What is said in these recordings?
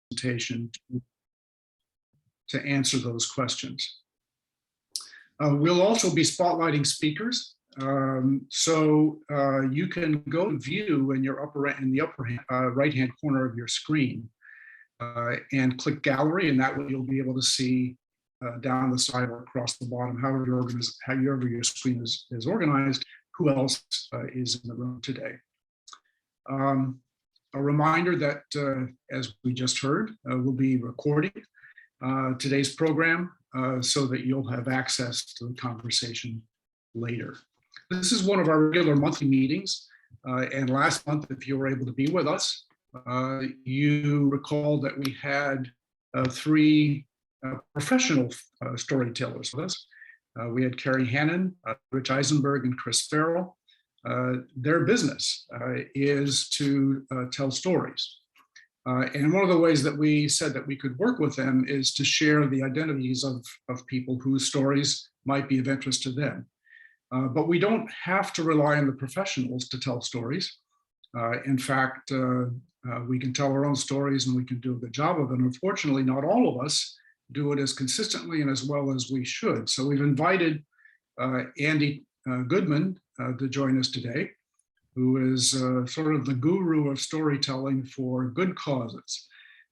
presentation to answer those questions. We'll also be spotlighting speakers. You can go to view in the upper right-hand corner of your screen and click gallery, and that way you'll be able to see down the side or across the bottom, however your screen is organized, who else is in the room today. A reminder that, as we just heard, we'll be recording today's program so that you'll have access to the conversation later. This is one of our regular monthly meetings, and last month, if you were able to be with us, you recall that we had three professional storytellers with us. We had Carrie Hannon, Rich Eisenberg, and Chris Farrell. Their business is to tell stories. And one of the ways that we said that we could work with them is to share the identities of people whose stories might be of interest to them. But we don't have to rely on the professionals to tell stories. In fact, we can tell our own stories and we can do a good job of it. Unfortunately, not all of us do it as consistently and as well as we should. So we've invited Andy Goodman to join us today, who is sort of the guru of storytelling for good causes.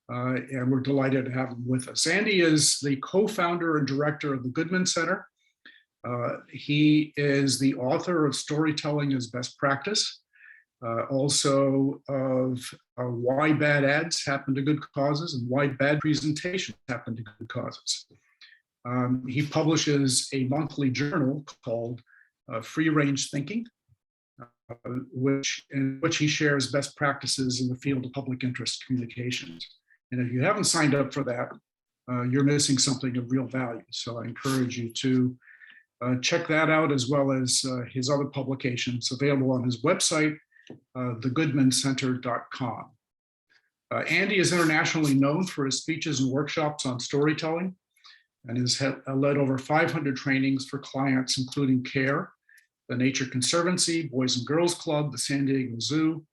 And we're delighted to have him with us. Andy is the co-founder and director of the Goodman Center. He is the author of Storytelling as Best Practice, also of Why Bad Ads Happen to Good Causes and Why Bad Presentations Happen to Good Causes. He publishes a monthly journal called Free Range Thinking, in which he shares best practices in the field of public interest communications. And if you haven't signed up for that, you're missing something of real value. So I encourage you to check that out, as well as his other publications available on his website, thegoodmancenter.com. Andy is internationally known for his speeches and workshops on storytelling, and has led over 500 trainings for clients, including CARE, the Nature Conservancy, Boys and Girls Club, the San Diego Zoo,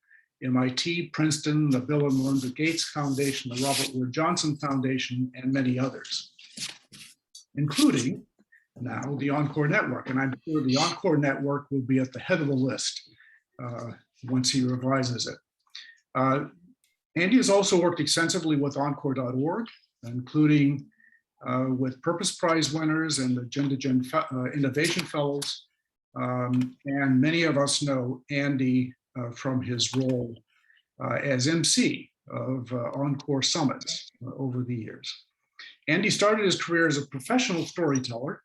MIT, Princeton, the Bill and Melinda Gates Foundation, the Robert Wood Johnson Foundation, and many others, including now the Encore Network. And I'm sure the Encore Network will be at the head of the list once he revises it. Andy has also worked extensively with Encore.org, including with Purpose Prize winners and the Gen to Gen Innovation Fellows. And many of us know Andy from his role as MC of Encore Summits over the years. Andy started his career as a professional storyteller.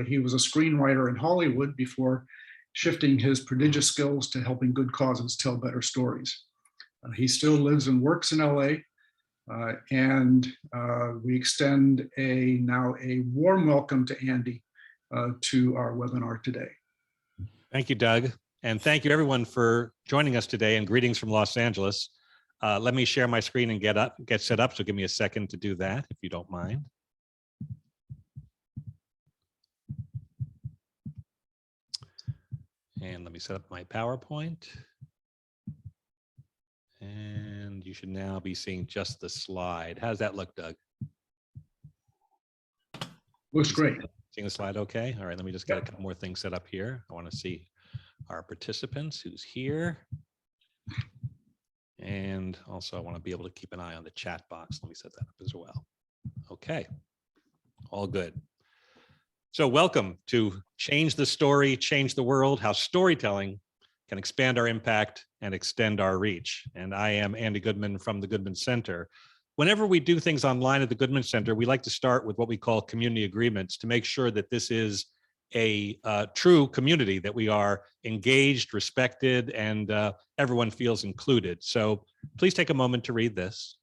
He was a screenwriter in Hollywood before shifting his prodigious skills to helping good causes tell better stories. He still lives and works in LA, and we extend now a warm welcome to Andy to our webinar today. Thank you, Doug. And thank you everyone for joining us today, and greetings from Los Angeles. Let me share my screen and get set up. So give me a second to do that, if you don't mind. And let me set up my PowerPoint. And you should now be seeing just the slide. How does that look, Doug? Looks great. Seeing the slide okay? All right, let me just get a couple more things set up here. I want to see our participants, who's here. And also I want to be able to keep an eye on the chat box. Let me set that up as well. Okay, all good. So welcome to Change the Story, Change the World, how storytelling can expand our impact and extend our reach. And I am Andy Goodman from the Goodman Center. Whenever we do things online at the Goodman Center, we like to start with what we call community agreements to make sure that this is a true community, that we are engaged, respected, and everyone feels included. So please take a moment to read this.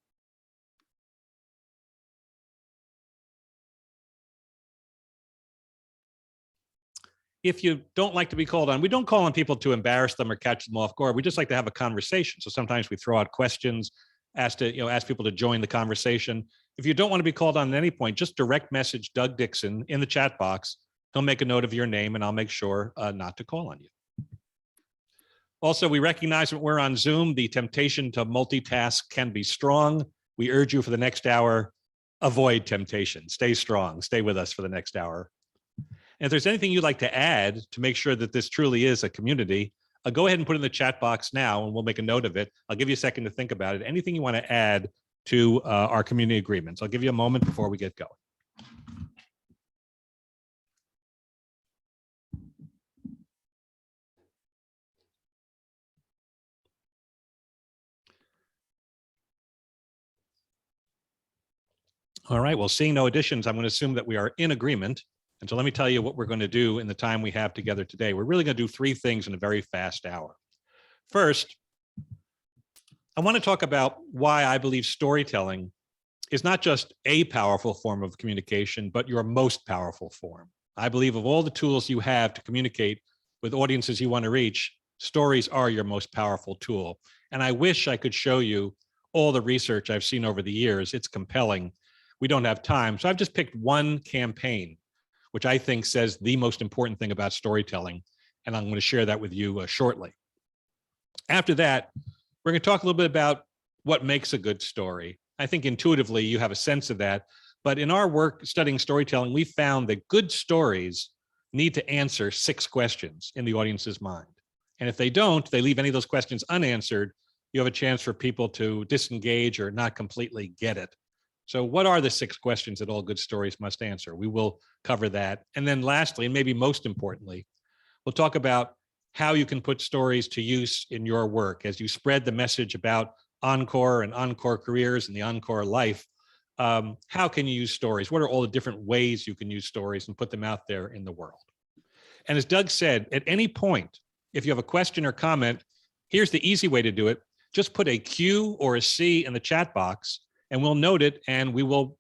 If you don't like to be called on, we don't call on people to embarrass them or catch them off guard. We just like to have a conversation. So sometimes we throw out questions, ask people to join the conversation. If you don't want to be called on at any point, just direct message Doug Dixon in the chat box. He'll make a note of your name and I'll make sure not to call on you. Also, we recognize that we're on Zoom. The temptation to multitask can be strong. we urge you for the next hour, avoid temptation. Stay strong. Stay with us for the next hour. And if there's anything you'd like to add to make sure that this truly is a community, go ahead and put it in the chat box now, and we'll make a note of it. I'll give you a second to think about it. Anything you want to add to our community agreements. I'll give you a moment before we get going. All right, well, seeing no additions, I'm going to assume that we are in agreement. And so let me tell you what we're going to do in the time we have together today. We're really going to do three things in a very fast hour. First, I want to talk about why I believe storytelling is not just a powerful form of communication, but your most powerful form. I believe of all the tools you have to communicate with audiences you want to reach, stories are your most powerful tool. And I wish I could show you all the research I've seen over the years. It's compelling. We don't have time. So I've just picked one campaign, which I think says the most important thing about storytelling. And I'm going to share that with you shortly. After that, we're going to talk a little bit about what makes a good story. I think intuitively you have a sense of that. But in our work studying storytelling, we found that good stories need to answer 6 questions in the audience's mind. And if they don't, they leave any of those questions unanswered, you have a chance for people to disengage or not completely get it. So what are the 6 questions that all good stories must answer? We will cover that. And then lastly, and maybe most importantly, we'll talk about how you can put stories to use in your work as you spread the message about Encore and Encore careers and the Encore life. How can you use stories? What are all the different ways you can use stories and put them out there in the world? And as Doug said, at any point, if you have a question or comment, here's the easy way to do it. Just put a Q or a C in the chat box, and we'll note it, and we will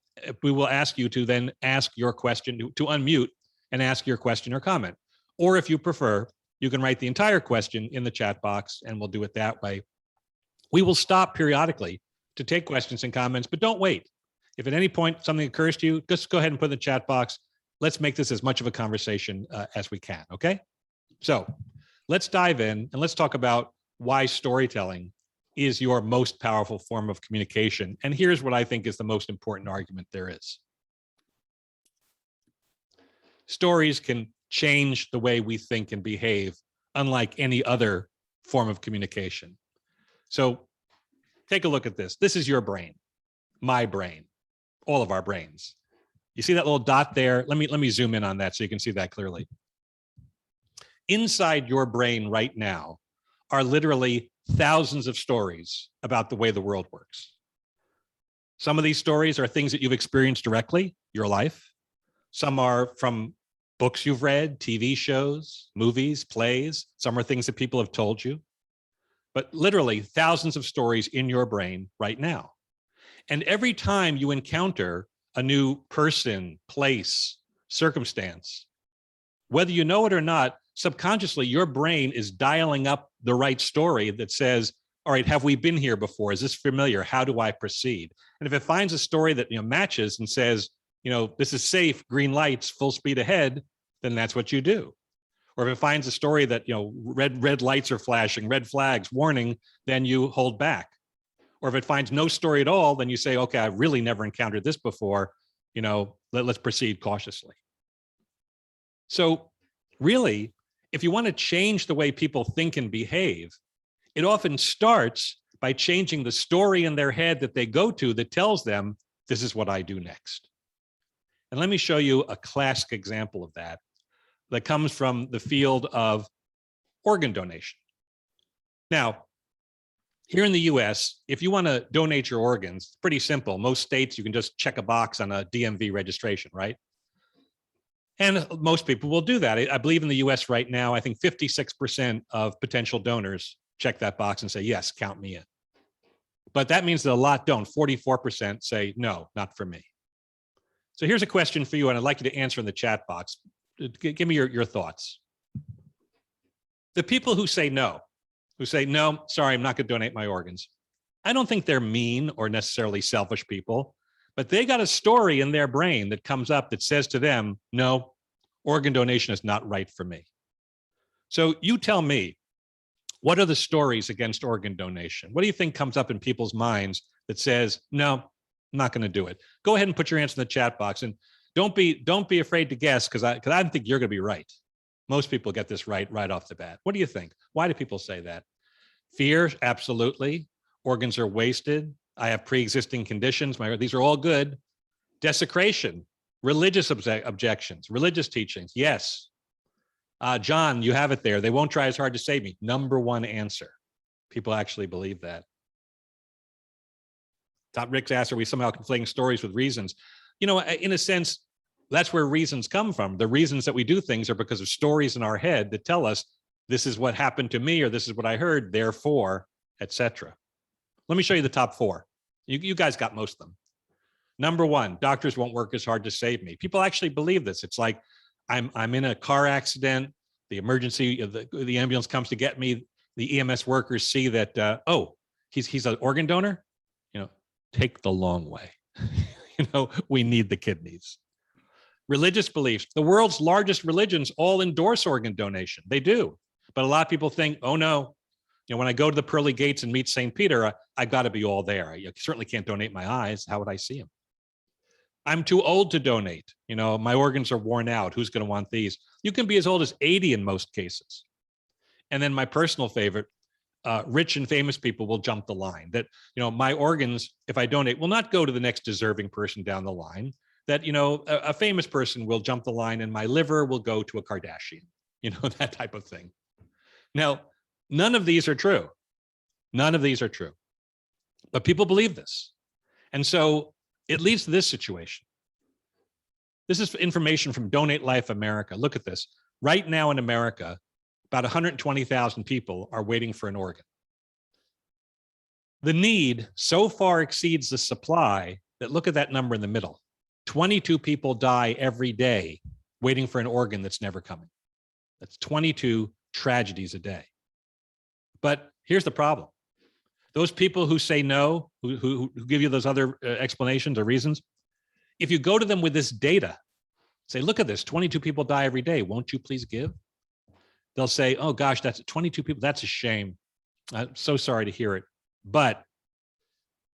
ask you to then ask your question, to unmute and ask your question or comment. Or if you prefer, you can write the entire question in the chat box, and we'll do it that way. We will stop periodically to take questions and comments, but don't wait. If at any point something occurs to you, just go ahead and put in the chat box. Let's make this as much of a conversation as we can, okay? So let's dive in and let's talk about why storytelling is your most powerful form of communication. And here's what I think is the most important argument there is. Stories can change the way we think and behave, unlike any other form of communication. So take a look at this. This is your brain, my brain, all of our brains. You see that little dot there? Let me zoom in on that so you can see that clearly. Inside your brain right now are literally thousands of stories about the way the world works. Some of these stories are things that you've experienced directly, your life. Some are from books you've read, TV shows, movies, plays. Some are things that people have told you. But literally thousands of stories in your brain right now. And every time you encounter a new person, place, circumstance, whether you know it or not, subconsciously, your brain is dialing up the right story that says, all right, have we been here before? Is this familiar? How do I proceed? And if it finds a story that matches and says, this is safe, green lights, full speed ahead, then that's what you do. Or if it finds a story that, red lights are flashing, red flags, warning, then you hold back. Or if it finds no story at all, then you say, okay, I've really never encountered this before, let's proceed cautiously. So really, if you want to change the way people think and behave, it often starts by changing the story in their head that they go to that tells them, this is what I do next. And let me show you a classic example of that comes from the field of organ donation. Now, here in the US, if you want to donate your organs, it's pretty simple. Most states, you can just check a box on a DMV registration, right? And most people will do that. I believe in the US right now, I think 56% of potential donors check that box and say, yes, count me in. But that means that a lot don't. 44% say, no, not for me. So here's a question for you, and I'd like you to answer in the chat box. Give me your thoughts. The people who say no, sorry, I'm not going to donate my organs. I don't think they're mean or necessarily selfish people, but they got a story in their brain that comes up that says to them, no, organ donation is not right for me. So you tell me, What are the stories against organ donation? What do you think comes up in people's minds that says, no, I'm not going to do it? Go ahead and put your answer in the chat box, and don't be afraid to guess, because I don't think you're going to be right. Most people get this right off the bat. What do you think? Why do people say that? Fear, absolutely. Organs are wasted. I have pre-existing conditions. These are all good. Desecration, religious objections, religious teachings. Yes. John, you have it there. They won't try as hard to save me. Number one answer. People actually believe that. Rick's asked, are we somehow conflating stories with reasons? You know, in a sense, that's where reasons come from. The reasons that we do things are because of stories in our head that tell us this is what happened to me, or this is what I heard, therefore, etc. Let me show you the top four. You guys got most of them. Number one, doctors won't work as hard to save me. People actually believe this. It's like, I'm in a car accident. The emergency, the ambulance comes to get me. The EMS workers see that, oh, he's an organ donor. You know, take the long way. You know, we need the kidneys. Religious beliefs. The world's largest religions all endorse organ donation. They do. But a lot of people think, oh no, you know, when I go to the pearly gates and meet St. Peter, I got to be all there. I certainly can't donate my eyes. How would I see him? I'm too old to donate. You know, my organs are worn out. Who's going to want these? You can be as old as 80 in most cases. And then my personal favorite, rich and famous people will jump the line. That, you know, my organs, if I donate, will not go to the next deserving person down the line. That, you know, a famous person will jump the line and my liver will go to a Kardashian. You know, that type of thing. Now, none of these are true. None of these are true. But people believe this. And so it leads to this situation. This is information from Donate Life America. Look at this. Right now in America, about 120,000 people are waiting for an organ. The need so far exceeds the supply that, look at that number in the middle. 22 people die every day waiting for an organ that's never coming. That's 22 tragedies a day. But here's the problem. Those people who say no, who give you those other explanations or reasons, if you go to them with this data, say, look at this, 22 people die every day, won't you please give? They'll say, oh gosh, that's 22 people, that's a shame. I'm so sorry to hear it. But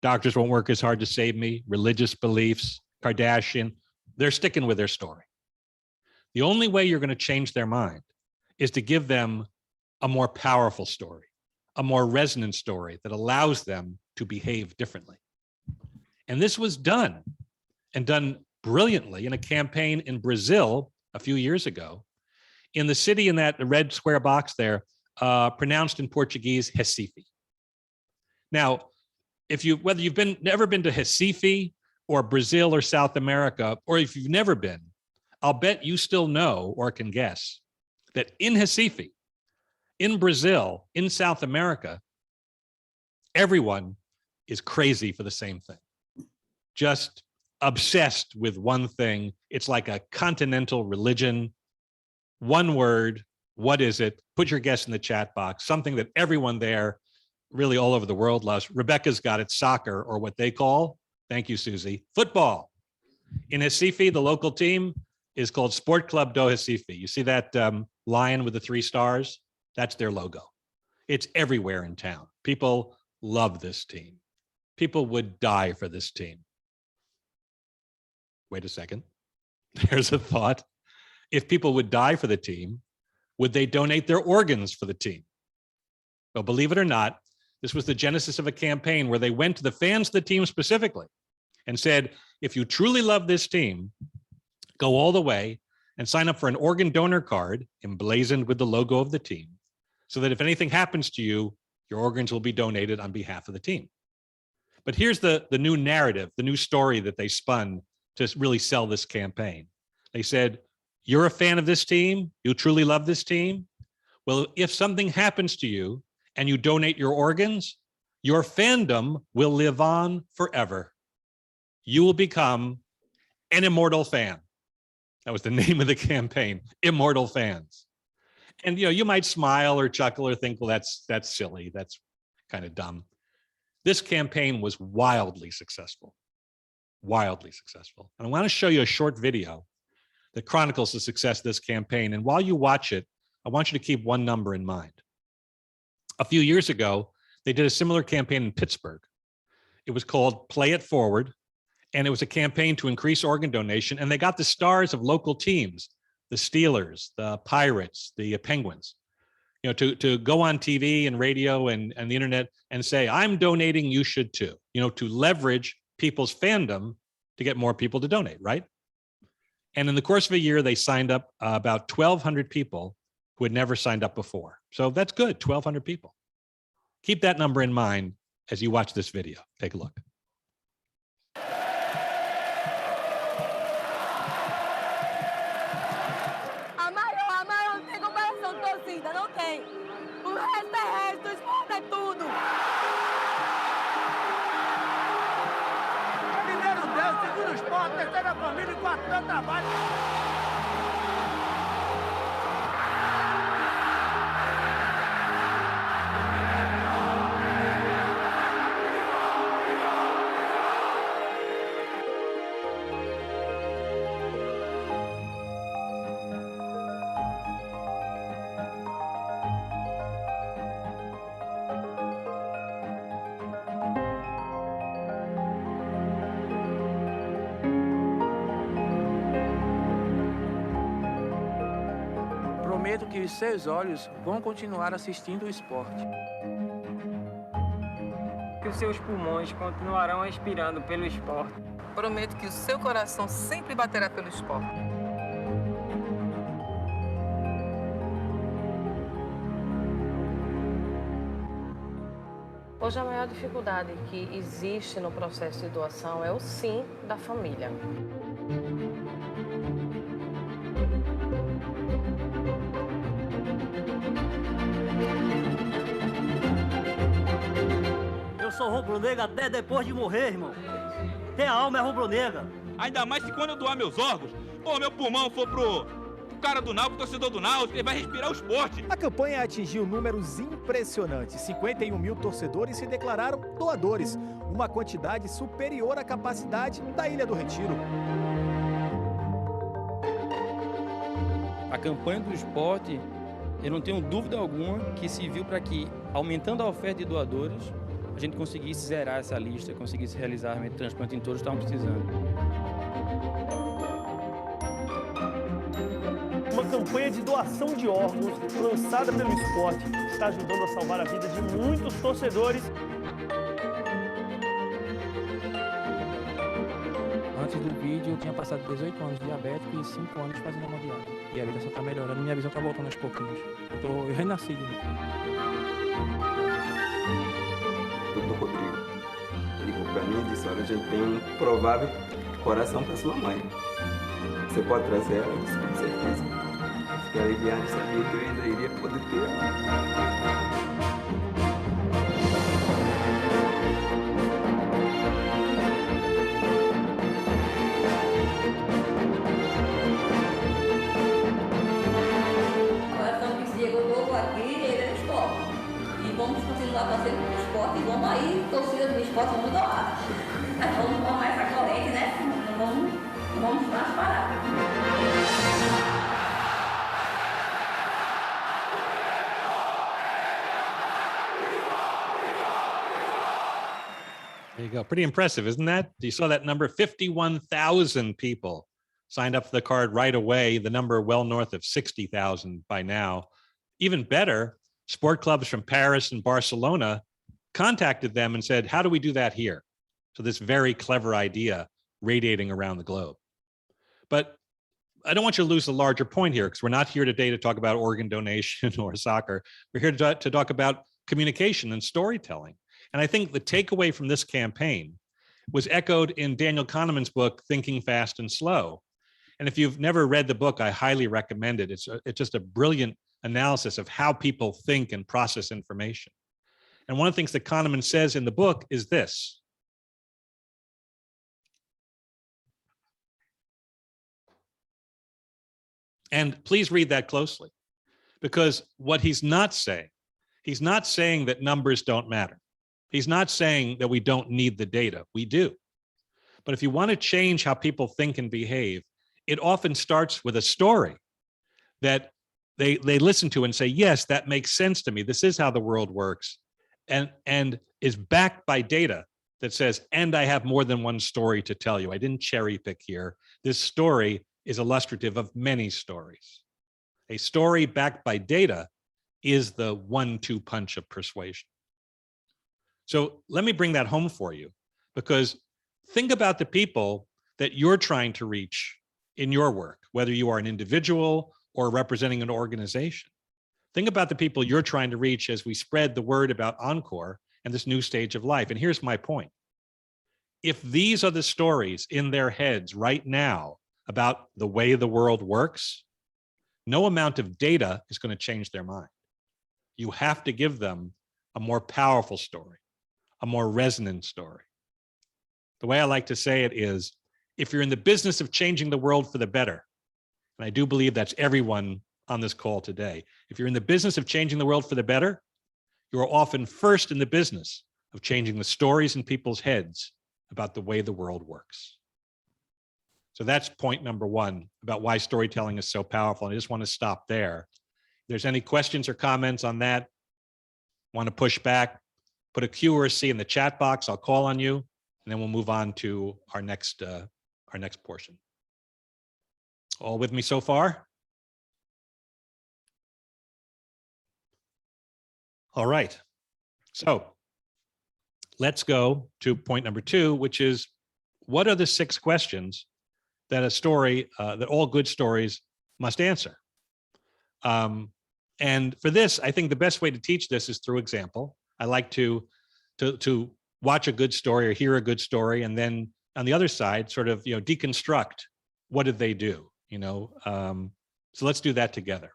doctors won't work as hard to save me, religious beliefs, Kardashian, they're sticking with their story. The only way you're going to change their mind is to give them a more powerful story, a more resonant story that allows them to behave differently. And this was done, and done brilliantly, in a campaign in Brazil a few years ago, in the city in that red square box there, pronounced in Portuguese, Recife. Now, whether you've never been to Recife or Brazil or South America, or if you've never been, I'll bet you still know or can guess that in Recife, in Brazil, in South America, everyone is crazy for the same thing. Just obsessed with one thing. It's like a continental religion. One word, what is it? Put your guess in the chat box. Something that everyone there, really all over the world, loves. Rebecca's got it, soccer, or what they call, thank you, Susie, football. In Recife, the local team is called Sport Club do Recife. You see that lion with the 3 stars? That's their logo. It's everywhere in town. People love this team. People would die for this team. Wait a second. There's a thought. If people would die for the team, would they donate their organs for the team? Well, believe it or not, this was the genesis of a campaign where they went to the fans of the team specifically and said, if you truly love this team, go all the way and sign up for an organ donor card emblazoned with the logo of the team, so that if anything happens to you, your organs will be donated on behalf of the team. But here's the new narrative, the new story that they spun to really sell this campaign. They said, you're a fan of this team, you truly love this team. Well, if something happens to you and you donate your organs, your fandom will live on forever. You will become an immortal fan. That was the name of the campaign, Immortal Fans. And you might smile or chuckle or think, well, that's silly. That's kind of dumb. This campaign was wildly successful, wildly successful. And I want to show you a short video that chronicles the success of this campaign. And while you watch it, I want you to keep one number in mind. A few years ago, they did a similar campaign in Pittsburgh. It was called Play It Forward, and it was a campaign to increase organ donation, and they got the stars of local teams, the Steelers, the Pirates, the Penguins, to go on TV and radio and the internet and say, I'm donating, you should too, to leverage people's fandom to get more people to donate, right? And in the course of a year, they signed up about 1,200 people who had never signed up before. So that's good, 1,200 people. Keep that number in mind as you watch this video. Take a look. Amar, não tem comparação, torcida, não tem. O resto é resto, o esporte é tudo. Primeiro Deus, segundo esporte, terceiro a família e quarto é trabalho. Prometo que os seus olhos vão continuar assistindo o esporte. Que os seus pulmões continuarão respirando pelo esporte. Prometo que o seu coração sempre baterá pelo esporte. Hoje a maior dificuldade que existe no processo de doação é o sim da família. Eu sou rubro-negra até depois de morrer, irmão. Tem a alma é rubro-negra. Ainda mais se quando eu doar meus órgãos, meu pulmão for pro cara do Náutico, torcedor do Náutico, ele vai respirar o esporte. A campanha atingiu números impressionantes. 51 mil torcedores se declararam doadores, uma quantidade superior à capacidade da Ilha do Retiro. A campanha do esporte, eu não tenho dúvida alguma que serviu para que, aumentando a oferta de doadores, a gente conseguisse zerar essa lista, conseguisse realizar realmente transplante em todos que estavam precisando. Uma campanha de doação de órgãos lançada pelo esporte está ajudando a salvar a vida de muitos torcedores. Antes do vídeo, eu tinha passado 18 anos de diabético e 5 anos fazendo hemodiálise. E a vida só está melhorando, minha visão está voltando aos pouquinhos. Eu renasci de novo. Do Rodrigo. Ele ligou para mim e disse, olha, a gente tem um provável coração para sua mãe. Você pode trazer ela? Eu disse, com certeza. Fiquei aliviado e sabia que eu ainda iria poder ter ela. Vamos continuar fazendo o esporte e vamos aí, torcida do esporte, vamos doar. Vamos tomar essa corrente, né? Não vamos mais parar. There you go. Pretty impressive, isn't that? You saw that number, 51,000 people signed up for the card right away. The number well north of 60,000 by now. Even better, sport clubs from Paris and Barcelona contacted them and said, how do we do that here? So this very clever idea radiating around the globe. But I don't want you to lose the larger point here, because we're not here today to talk about organ donation or soccer. We're here to talk about communication and storytelling. And I think the takeaway from this campaign was echoed in Daniel Kahneman's book, Thinking Fast and Slow. And if you've never read the book, I highly recommend it. It's just a brilliant analysis of how people think and process information. And one of the things that Kahneman says in the book is this. And please read that closely, because what he's not saying that numbers don't matter. He's not saying that we don't need the data. We do. But if you want to change how people think and behave, it often starts with a story that they listen to and say, yes, that makes sense to me. This is how the world works, and is backed by data that says, and I have more than one story to tell you. I didn't cherry pick here. This story is illustrative of many stories. A story backed by data is the 1-2 punch of persuasion. So let me bring that home for you, because think about the people that you're trying to reach in your work, whether you are an individual or representing an organization. Think about the people you're trying to reach as we spread the word about Encore and this new stage of life. And here's my point. If these are the stories in their heads right now about the way the world works, no amount of data is going to change their mind. You have to give them a more powerful story, a more resonant story. The way I like to say it is, if you're in the business of changing the world for the better, and I do believe that's everyone on this call today, if you're in the business of changing the world for the better, you are often first in the business of changing the stories in people's heads about the way the world works. So that's point number one about why storytelling is so powerful. And I just want to stop there. If there's any questions or comments on that, want to push back, put a Q or a C in the chat box. I'll call on you, and then we'll move on to our next portion. All with me so far? All right. So let's go to point number 2, which is, what are the 6 questions that a story, that all good stories must answer? And for this, I think the best way to teach this is through example. I like to watch a good story or hear a good story, and then on the other side, sort of, deconstruct what did they do, So let's do that together.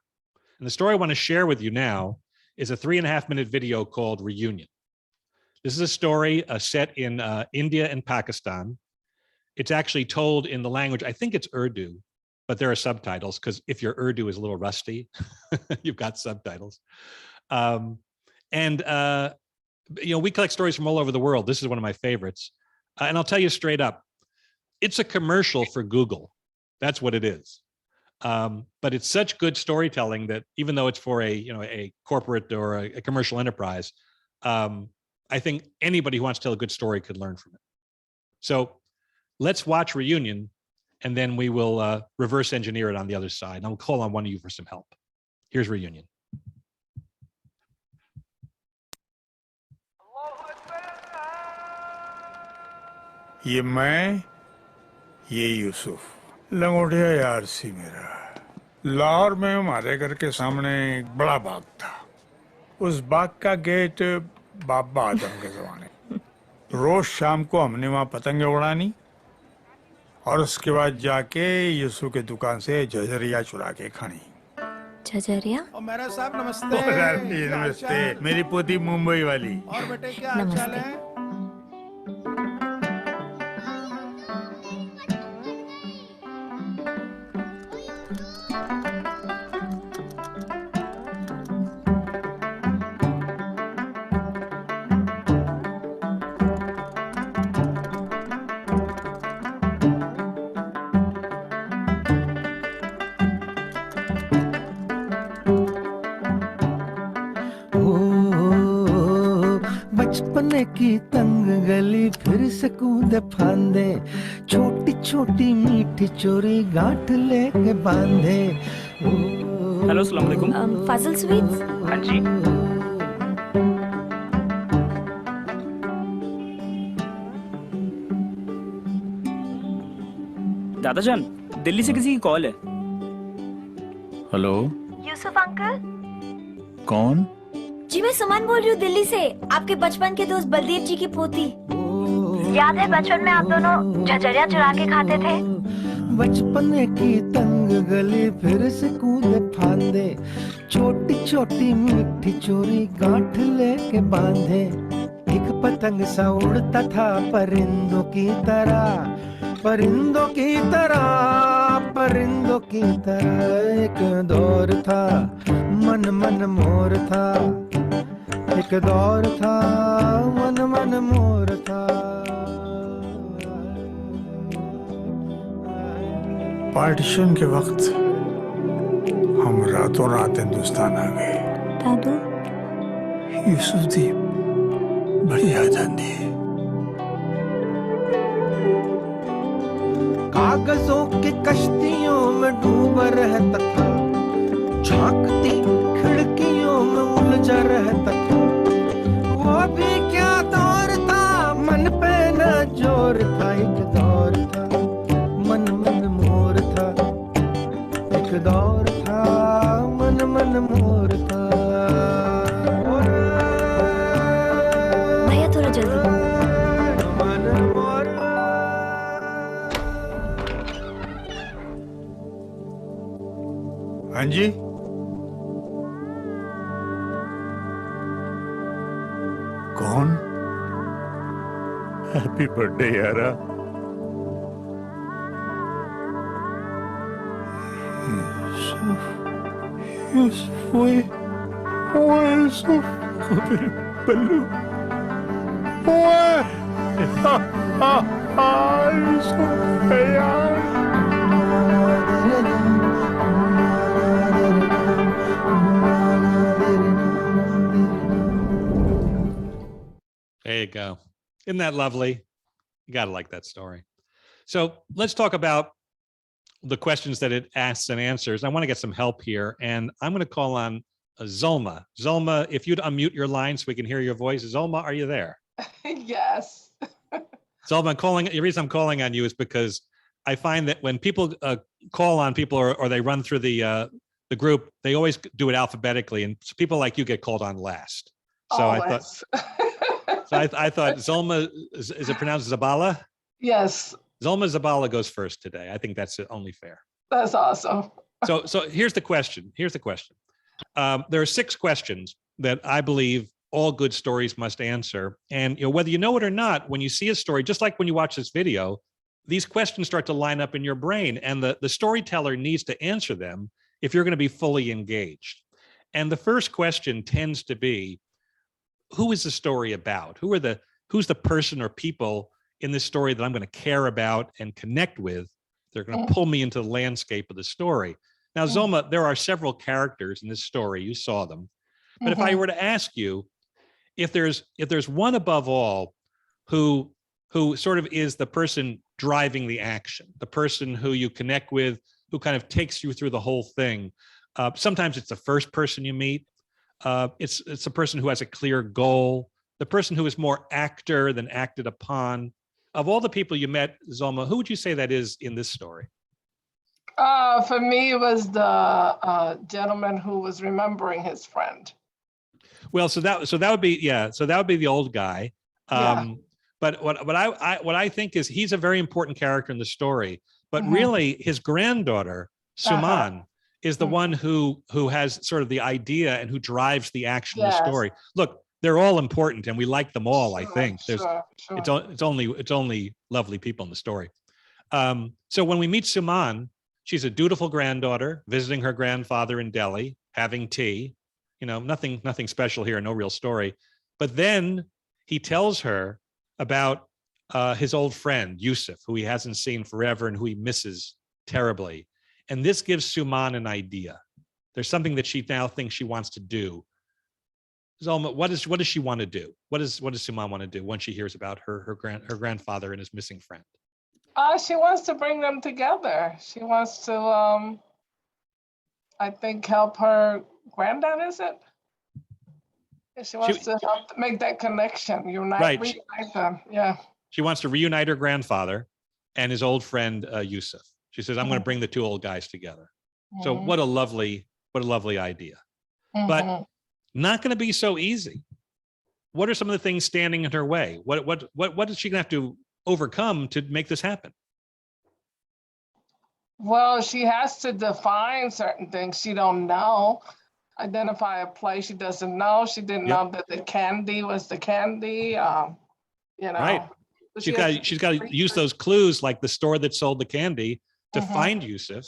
And the story I want to share with you now is a 3.5-minute video called Reunion. This is a story set in India and Pakistan. It's actually told in the language, I think it's Urdu, but there are subtitles, because if your Urdu is a little rusty, you've got subtitles. We collect stories from all over the world. This is one of my favorites. And I'll tell you straight up, it's a commercial for Google. That's what it is. But it's such good storytelling that even though it's for a corporate or a commercial enterprise, I think anybody who wants to tell a good story could learn from it. So let's watch Reunion, and then we will reverse engineer it on the other side. And I'll call on one of you for some help. Here's Reunion. ये मैं, ये यूसुफ, लंगोटिया यार सी मेरा। लाहौर में हमारे घर के सामने एक बड़ा बाग था। उस बाग का गेट बाबा आदम के जमाने। रोज शाम को हमने वहाँ पतंगे उड़ानी, और उसके बाद जाके यूसुफ के दुकान से झझरिया चुरा के खानी। झझरिया? और मेरा साहब नमस्ते। नमस्ते, मेरी पोती मुंबई वाली। और बेटे क्या हाल चाल है? बचपने की तंग गली फिर से कूदे फांदे, छोटी छोटी मीठी चोरी गांठ लेके बांधे। हेलो, अस्सलाम वालेकुम। फाजिल स्वीट्स? हाँ जी। दादाजान, दिल्ली से किसी की कॉल है। Hello, Yusuf uncle? कौन? जी मैं सुमन बोल रही हूँ दिल्ली से, आपके बचपन के दोस्त बलदेव जी की पोती। याद है बचपन में आप दोनों झझरिया चुरा के खाते थे? बचपन की तंग गली फिर से कूदे फांदे, छोटी छोटी मीठी चोरी गांठ लेके बांधे। एक पतंग सा उड़ता था परिंदों की तरह, परिंदों की तरह, परिंदों की तरह। एक दौर था मन मन मोर था, एक दौर था मन मन मोर था। पार्टीशन के वक्त हम रातों रात हिंदुस्तान आ गए। दादू यूसुफ दी बड़ी आजादी। कागजों की कश्तियों में डूबा रहता था, झांकती खिड़कियों में उलझा रहता था। वो भी क्या दौर था, मन पे न जोर था। एक दौर था, मन मन मोर था। एक दौर था, मन मन मोर था। भैया थोड़ा जल्दी। हाँ जी, कौन? हैप्पी बर्थडे यारा। यूसुफ, यूसुफ वो यूसुफ, मेरे बल्लू यूसुफ यार। There you go. Isn't that lovely? You got to like that story. So let's talk about the questions that it asks and answers. I want to get some help here, and I'm going to call on Zulma. Zulma, if you'd unmute your line so we can hear your voice. Zulma, are you there? Yes. Zulma, the reason I'm calling on you is because I find that when people call on people or they run through the group, they always do it alphabetically, and people like you get called on last. So Always. I thought Zulma, is it pronounced Zabala? Yes. Zulma Zabala goes first today. I think that's only fair. That's awesome. So here's the question. There are 6 questions that I believe all good stories must answer. And whether you know it or not, when you see a story, just like when you watch this video, these questions start to line up in your brain, and the storyteller needs to answer them if you're going to be fully engaged. And the first question tends to be, who is the story about? Who's the person or people in this story that I'm going to care about and connect with? They're going to pull me into the landscape of the story. Now, Zulma, there are several characters in this story. You saw them. But if I were to ask you, if there's one above all who sort of is the person driving the action, the person who you connect with, who kind of takes you through the whole thing. Sometimes it's the first person you meet. It's a person who has a clear goal, the person who is more actor than acted upon. Of all the people you met, Zulma, who would you say that is in this story? For me, it was the gentleman who was remembering his friend. Well, so that would be the old guy. But what I think is he's a very important character in the story. But really, his granddaughter Suman is the one who has sort of the idea and who drives the action of the story. Look, they're all important, and we like them all. I think it's only lovely people in the story. So when we meet Suman, she's a dutiful granddaughter visiting her grandfather in Delhi, having tea. Nothing special here, no real story. But then he tells her about his old friend, Yusuf, who he hasn't seen forever and who he misses terribly. And this gives Suman an idea. There's something that she now thinks she wants to do. Zulma, what does she want to do? What does Suman want to do when she hears about her grandfather and his missing friend? She wants to bring them together. She wants to, I think, help her granddad, is it? She wants to help make that connection, reunite them. Yeah. She wants to reunite her grandfather and his old friend, Yusuf. She says, I'm going to bring the 2 old guys together. So what a lovely idea. But not going to be so easy. What are some of the things standing in her way? What is she going to have to overcome to make this happen? Well, she has to define certain things she don't know, identify a place she doesn't know. She didn't know that the candy was the candy. Right. She's got to use those clues, like the store that sold the candy, to find Yusuf,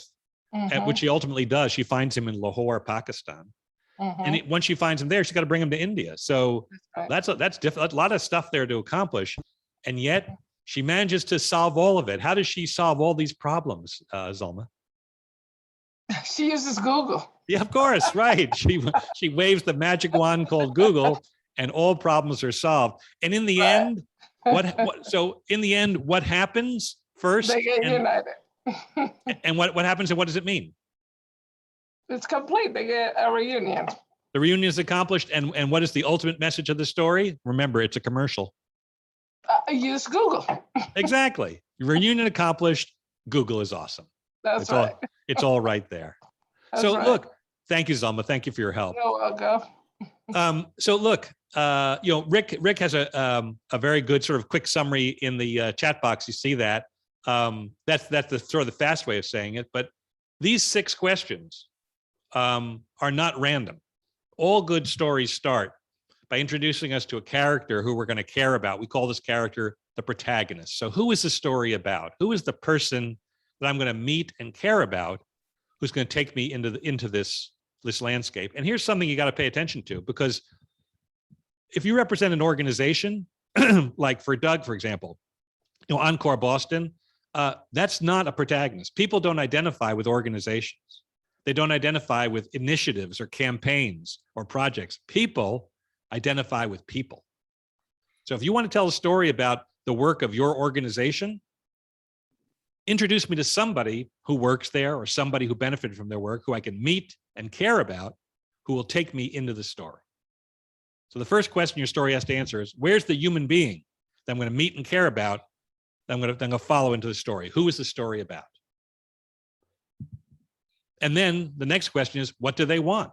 which she ultimately does. She finds him in Lahore, Pakistan. And once she finds him there, she's got to bring him to India. So that's difficult. A lot of stuff there to accomplish. And yet she manages to solve all of it. How does she solve all these problems, Zulma? She uses Google. Yeah, of course, right. She waves the magic wand called Google, and all problems are solved. And in the end, what happens first? They get united. And what happens and what does it mean? It's complete. They get a reunion. The reunion is accomplished, and what is the ultimate message of the story? Remember, it's a commercial. Use Google. Exactly. Reunion accomplished. Google is awesome. That's right. It's all right there. So look, thank you, Zelma. Thank you for your help. You're welcome. So look, Rick has a very good sort of quick summary in the chat box. You see that. That's the sort of the fast way of saying it. But these 6 questions are not random. All good stories start by introducing us to a character who we're going to care about. We call this character the protagonist. So who is the story about? Who is the person that I'm going to meet and care about who's going to take me into this landscape? And here's something you got to pay attention to, because if you represent an organization, like for Doug, for example, Encore Boston, that's not a protagonist. People don't identify with organizations. They don't identify with initiatives or campaigns or projects. People identify with people. So if you want to tell a story about the work of your organization, introduce me to somebody who works there or somebody who benefited from their work, who I can meet and care about, who will take me into the story. So the first question your story has to answer is, where's the human being that I'm going to meet and care about, that I'm going to follow into the story? Who is the story about? And then the next question is, what do they want?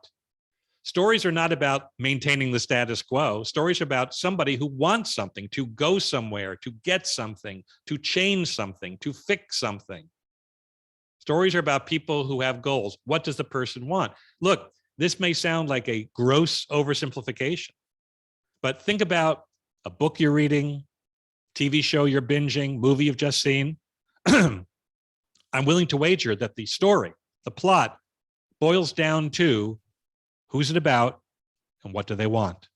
Stories are not about maintaining the status quo. Stories are about somebody who wants something, to go somewhere, to get something, to change something, to fix something. Stories are about people who have goals. What does the person want? Look, this may sound like a gross oversimplification, but think about a book you're reading, TV show you're binging, movie you've just seen. I'm willing to wager that the story, the plot, boils down to who's it about and what do they want?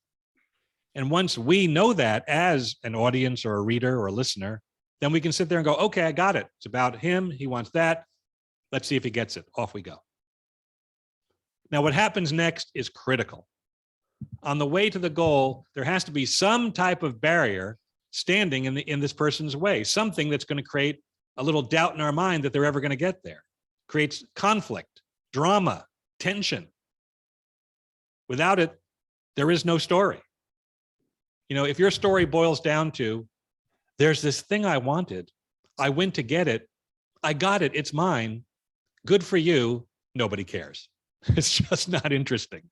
And once we know that as an audience or a reader or a listener, then we can sit there and go, okay, I got it. It's about him. He wants that. Let's see if he gets it. Off we go. Now, what happens next is critical. On the way to the goal, there has to be some type of barrier standing in this person's way, something that's going to create a little doubt in our mind that they're ever going to get there. Creates conflict, drama, tension. Without it, there is no story. If your story boils down to, there's this thing I wanted, I went to get it, I got it, it's mine, good for you, nobody cares. It's just not interesting.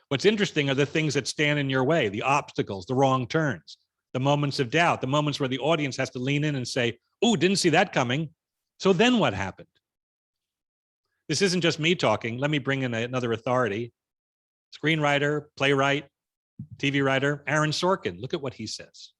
What's interesting are the things that stand in your way, the obstacles, the wrong turns, the moments of doubt, the moments where the audience has to lean in and say, oh, didn't see that coming. So then what happened? This isn't just me talking. Let me bring in another authority. Screenwriter, playwright, TV writer, Aaron Sorkin. Look at what he says.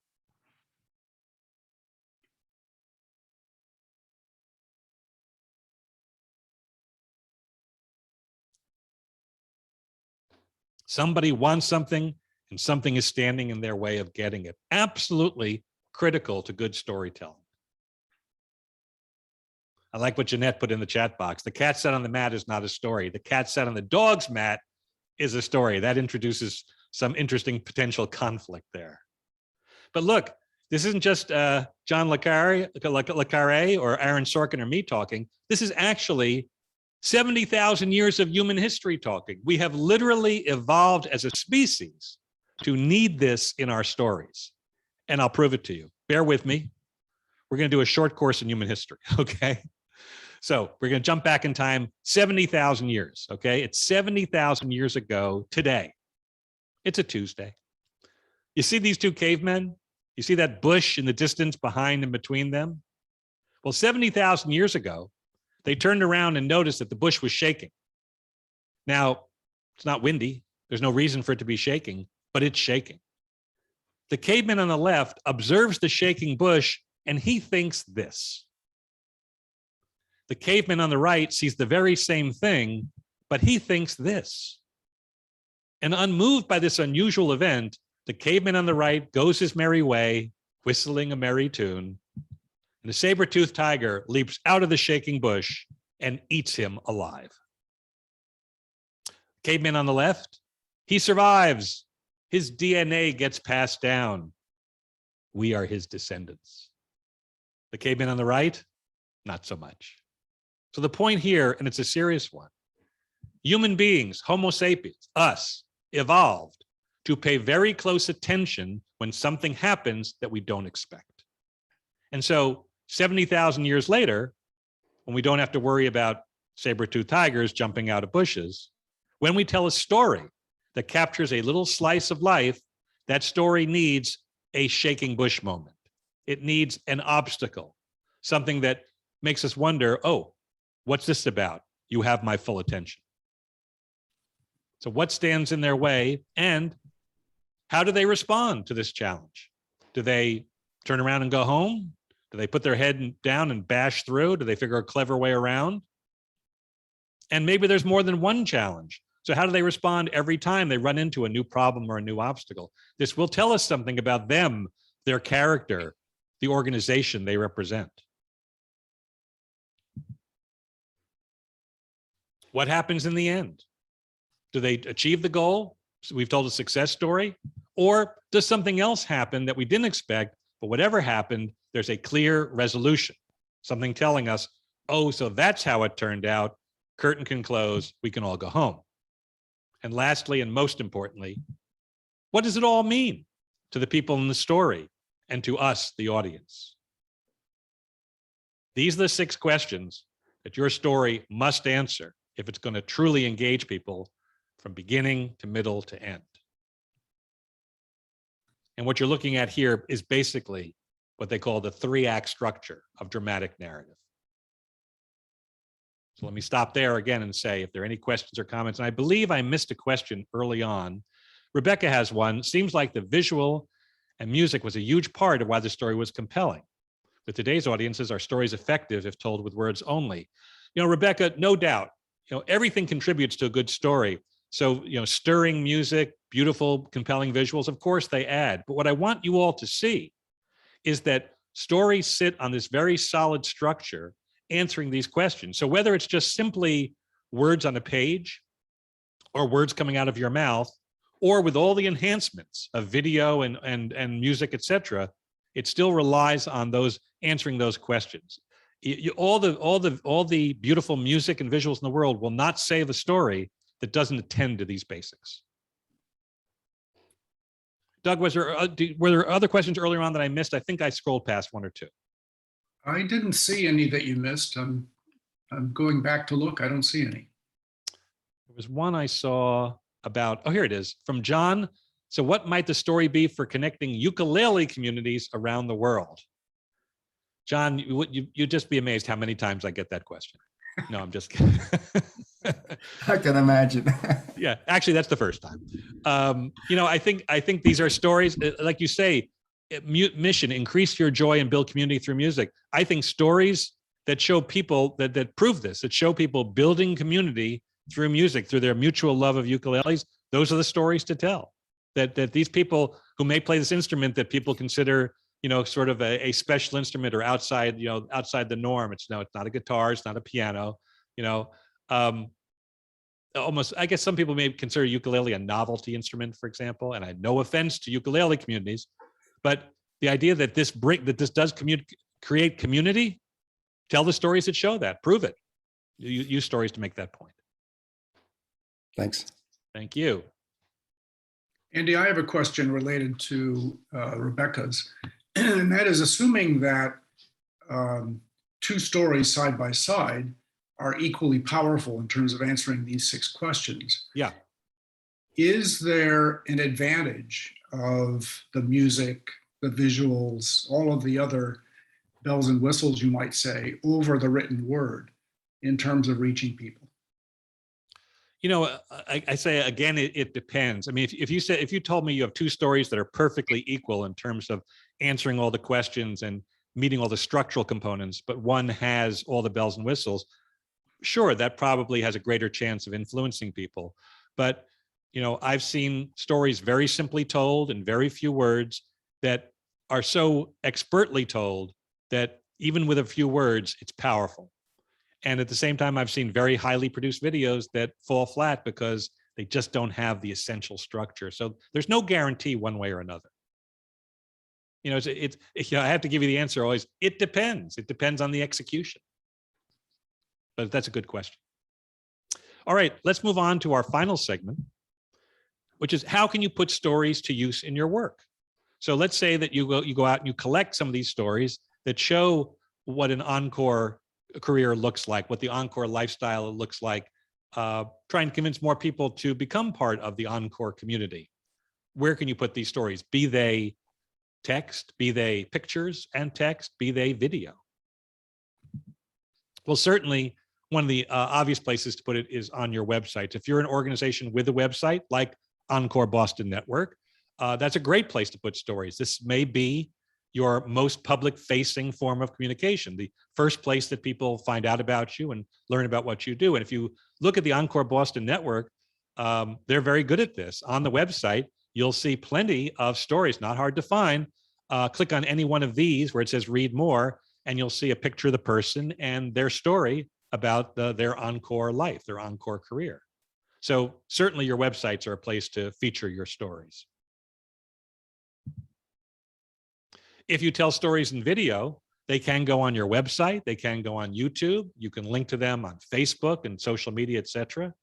Somebody wants something and something is standing in their way of getting it. Absolutely critical to good storytelling. I like what Jeanette put in the chat box. The cat sat on the mat is not a story. The cat sat on the dog's mat is a story. That introduces some interesting potential conflict there. But look, this isn't just John le Carre or Aaron Sorkin or me talking. This is actually 70,000 years of human history talking. We have literally evolved as a species to need this in our stories. And I'll prove it to you. Bear with me. We're going to do a short course in human history, okay? So we're going to jump back in time 70,000 years, okay? It's 70,000 years ago today. It's a Tuesday. You see these two cavemen? You see that bush in the distance behind and between them? Well, 70,000 years ago, they turned around and noticed that the bush was shaking. Now, it's not windy. There's no reason for it to be shaking, but it's shaking. The caveman on the left observes the shaking bush and he thinks this. The caveman on the right sees the very same thing, but he thinks this. And unmoved by this unusual event, the caveman on the right goes his merry way, whistling a merry tune, and the saber-toothed tiger leaps out of the shaking bush and eats him alive. Caveman on the left, he survives. His DNA gets passed down. We are his descendants. The caveman on the right, not so much. So the point here, and it's a serious one, human beings, Homo sapiens, us, evolved to pay very close attention when something happens that we don't expect. And so 70,000 years later, when we don't have to worry about saber-toothed tigers jumping out of bushes, when we tell a story that captures a little slice of life, that story needs a shaking bush moment. It needs an obstacle, something that makes us wonder, oh, what's this about? You have my full attention. So what stands in their way, and how do they respond to this challenge? Do they turn around and go home? Do they put their head down and bash through? Do they figure a clever way around? And maybe there's more than one challenge. So how do they respond every time they run into a new problem or a new obstacle? This will tell us something about them, their character, the organization they represent. What happens in the end? Do they achieve the goal? So we've told a success story. Or does something else happen that we didn't expect, but whatever happened, there's a clear resolution, something telling us, oh, so that's how it turned out. Curtain can close, we can all go home. And lastly, and most importantly, what does it all mean to the people in the story and to us, the audience? These are the 6 questions that your story must answer if it's going to truly engage people from beginning to middle to end. And what you're looking at here is basically what they call the 3-act structure of dramatic narrative. So let me stop there again and say if there are any questions or comments. And I believe I missed a question early on. Rebecca has one. Seems like the visual and music was a huge part of why the story was compelling. With today's audiences, are stories effective if told with words only? You know, Rebecca, no doubt, everything contributes to a good story. So, stirring music, beautiful, compelling visuals, of course they add. But what I want you all to see is that stories sit on this very solid structure answering these questions. So whether it's just simply words on a page or words coming out of your mouth, or with all the enhancements of video and music, etc., it still relies on those answering those questions. All the beautiful music and visuals in the world will not save a story that doesn't attend to these basics. Doug, were there other questions earlier on that I missed? I think I scrolled past 1 or 2. I didn't see any that you missed. I'm going back to look. I don't see any. There was one I saw about, oh, here it is, from John. So what might the story be for connecting ukulele communities around the world? John, you'd just be amazed how many times I get that question. No, I'm just kidding. I can imagine. Yeah, actually, that's the first time. I think these are stories, like you say, mission, increase your joy and build community through music. I think stories that show people that prove this, that show people building community through music, through their mutual love of ukuleles, those are the stories to tell. That these people who may play this instrument that people consider, sort of a special instrument or outside the norm. It's not a guitar, it's not a piano, almost, I guess some people may consider ukulele a novelty instrument, for example, and I had no offense to ukulele communities, but the idea that this does create community, tell the stories that show that, prove it. Use stories to make that point. Thanks. Thank you. Andy, I have a question related to Rebecca's, and that is assuming that 2 stories side by side are equally powerful in terms of answering these 6 questions. Yeah. Is there an advantage of the music, the visuals, all of the other bells and whistles, you might say, over the written word in terms of reaching people? I say again, it depends. I mean, if you told me you have 2 stories that are perfectly equal in terms of answering all the questions and meeting all the structural components, but one has all the bells and whistles, sure, that probably has a greater chance of influencing people. But, I've seen stories very simply told in very few words that are so expertly told that even with a few words, it's powerful. And at the same time, I've seen very highly produced videos that fall flat because They just don't have the essential structure. So there's no guarantee one way or another. You know, you know, I have to give you the answer always. It depends. It depends on the execution. But that's a good question. All right, let's move on to our final segment, which is how can you put stories to use in your work? So let's say that you go out and you collect some of these stories that show what an encore career looks like, what the encore lifestyle looks like. Try and convince more people to become part of the encore community. Where can you put these stories? Be they text, be they pictures and text, be they video? Well, certainly one of the obvious places to put it is on your website. If you're an organization with a website like Encore Boston Network, that's a great place to put stories. This may be your most public facing form of communication, the first place that people find out about you and learn about what you do. And if you look at the Encore Boston Network, they're very good at this. On the website, you'll see plenty of stories, not hard to find. Click on any one of these where it says read more, and you'll see a picture of the person and their story about their encore life, their encore career. So certainly your websites are a place to feature your stories. If you tell stories in video, they can go on your website, they can go on YouTube, you can link to them on Facebook and social media, etc.